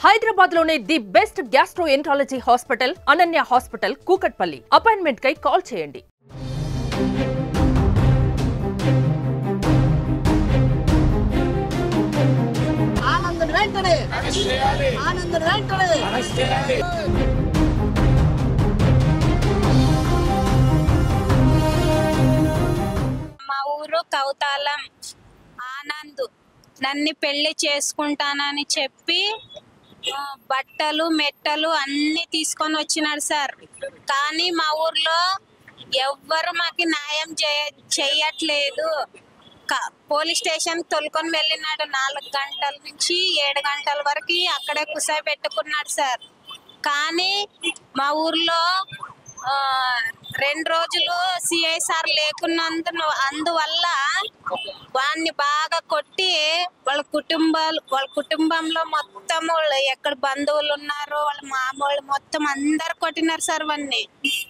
హైదరాబాద్ లోనే the best gastroenterology hospital Ananya hospital Kukatpally. Appointment కై call చేయండి. మా ఊరు కౌతాలం. ఆనంద్ నన్ను పెళ్లి చేసుకుంటానని చెప్పి బట్టలు మెట్టలు అన్ని తీసుకొని వచ్చినాడు సార్. కానీ మా ఊర్లో ఎవ్వరు మాకు న్యాయం చేయట్లేదు. Police station తొలుకొని వెళ్ళినాడు. 4 గంటల నుంచి 7 గంటల వరకు అక్కడే కూర్చోబెట్టుకున్నాడు సార్. కానీ మా ఊర్లో 2 రోజులు సిఐ సార్ అందువల్ల వాడిని బాగా కొట్టి వాళ్ళ కుటుంబంలో మొత్తం ఎక్కడ బంధువులు ఉన్నారో వాళ్ళ మామూలు మొత్తం అందరు కొట్టినారు సార్. వాడిని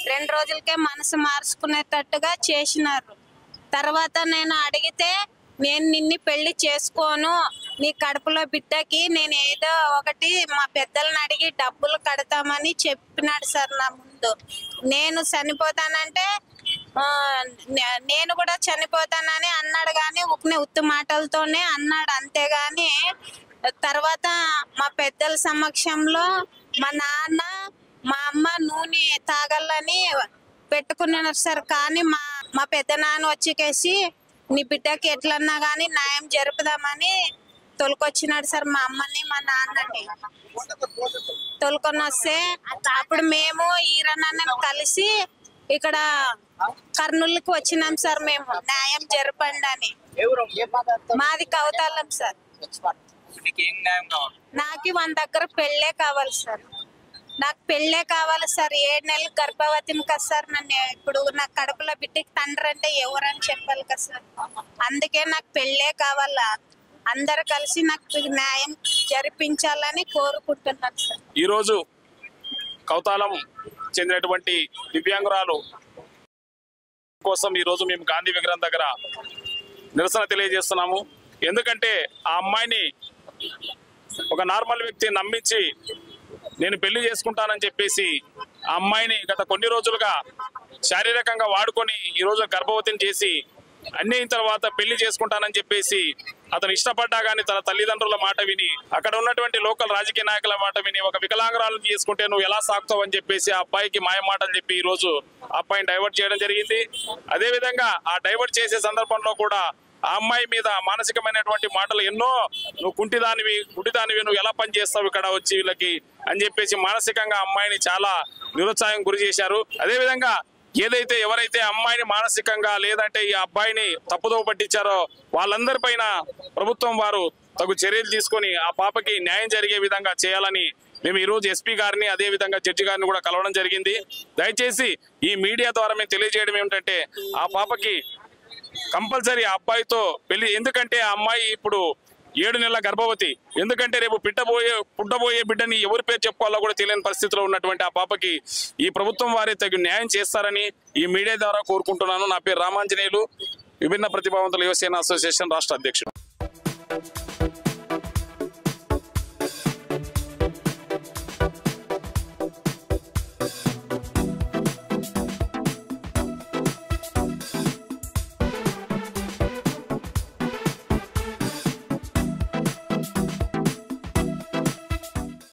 2 రోజులకే మనసు మార్చుకునేటట్టుగా చేసినారు. తర్వాత నేను అడిగితే, నేను నిన్ను పెళ్లి చేసుకోను, నీ కడుపులో బిడ్డకి నేను ఏదో ఒకటి మా పెద్దలను అడిగి డబ్బులు కడతామని చెప్పినాడు సార్ నా ముందు. నేను చనిపోతానంటే నేను కూడా చనిపోతానని అన్నాడు. కానీ ఉత్తు మాటలతోనే అన్నాడు, అంతేగాని తర్వాత మా పెద్దల సమక్షంలో మా నాన్న మా అమ్మ నూనె తాగాలని పెట్టుకున్నారు సార్. కానీ మా పెద్ద నాన్న వచ్చేకేసి నీ బిడ్డకి ఎట్లన్నా కానీ న్యాయం జరుపుదామని తొలుకొచ్చినాడు సార్. మా అమ్మని మా నాన్నని తొలుకొని వస్తే అప్పుడు మేము ఈరన్నని కలిసి ఇక్కడ కర్నూలుకి వచ్చినాం సార్. మేము న్యాయం జరపండి అని. మాది కౌతాలం సార్. నాకు మన దగ్గర పెళ్ళే కావాలి సార్. నాకు పెళ్ళే కావాలి సార్. 7 నెలలు గర్భవతిని కదా సార్. నన్ను ఇప్పుడు నా కడుపులో బిడ్డకి తండ్రి అంటే ఎవరని చెప్పాలి కదా సార్. అందుకే నాకు పెళ్ళే కావాలా. అందరు కలిసి నాకు న్యాయం జరిపించాలని కోరుకుంటున్నాను సార్. ఈరోజు కౌతాలం చెందినటువంటి దివ్యాంగురాలు కోసం ఈరోజు మేము గాంధీ విగ్రహం దగ్గర నిరసన తెలియజేస్తున్నాము. ఎందుకంటే ఆ అమ్మాయిని ఒక నార్మల్ వ్యక్తి నమ్మించి నేను పెళ్లి చేసుకుంటానని చెప్పేసి ఆ అమ్మాయిని గత కొన్ని రోజులుగా శారీరకంగా వాడుకొని ఈరోజు గర్భవతిని చేసి అన్ని అయిన తర్వాత పెళ్లి చేసుకుంటానని చెప్పేసి అతను ఇష్టపడ్డా కానీ తన తల్లిదండ్రుల మాట విని, అక్కడ ఉన్నటువంటి లోకల్ రాజకీయ నాయకుల మాట విని, ఒక వికలాంగురాలను చేసుకుంటే నువ్వు ఎలా సాగుతావు అని చెప్పేసి ఆ అబ్బాయికి మాయ మాటలు చెప్పి ఈ రోజు ఆ అబ్బాయిని డైవర్ట్ చేయడం జరిగింది. అదే విధంగా ఆ డైవర్ట్ చేసే సందర్భంలో కూడా ఆ అమ్మాయి మీద మానసికమైనటువంటి మాటలు ఎన్నో, నువ్వు గుడ్డిదానివి నువ్వు ఎలా పని చేస్తావు ఇక్కడ వచ్చి వీళ్ళకి అని చెప్పేసి మానసికంగా అమ్మాయిని చాలా నిరుత్సాహం గురి చేశారు. అదేవిధంగా ఏదైతే ఎవరైతే అమ్మాయిని మానసికంగా లేదంటే ఈ అబ్బాయిని తప్పుదోవ పట్టించారో వాళ్ళందరి పైన ప్రభుత్వం వారు తగు చర్యలు తీసుకొని ఆ పాపకి న్యాయం జరిగే విధంగా చేయాలని మేము ఈరోజు ఎస్పీ గారిని అదే విధంగా జడ్జి గారిని కూడా కలవడం జరిగింది. దయచేసి ఈ మీడియా ద్వారా మేము తెలియజేయడం ఏమిటంటే ఆ పాపకి కంపల్సరీ ఆ అబ్బాయితో పెళ్లి. ఎందుకంటే ఆ అమ్మాయి ఇప్పుడు 7 నెలల గర్భవతి. ఎందుకంటే రేపు పుట్టబోయే బిడ్డని ఎవరి పేరు చెప్పుకోవాలో కూడా తెలియని పరిస్థితిలో ఉన్నటువంటి ఆ పాపకి ఈ ప్రభుత్వం వారే తగు న్యాయం చేస్తారని ఈ మీడియా ద్వారా కోరుకుంటున్నాను. నా పేరు రామాంజనేయులు, విభిన్న ప్రతిభావంతుల యువసేన అసోసియేషన్ రాష్ట్ర అధ్యక్షుడు.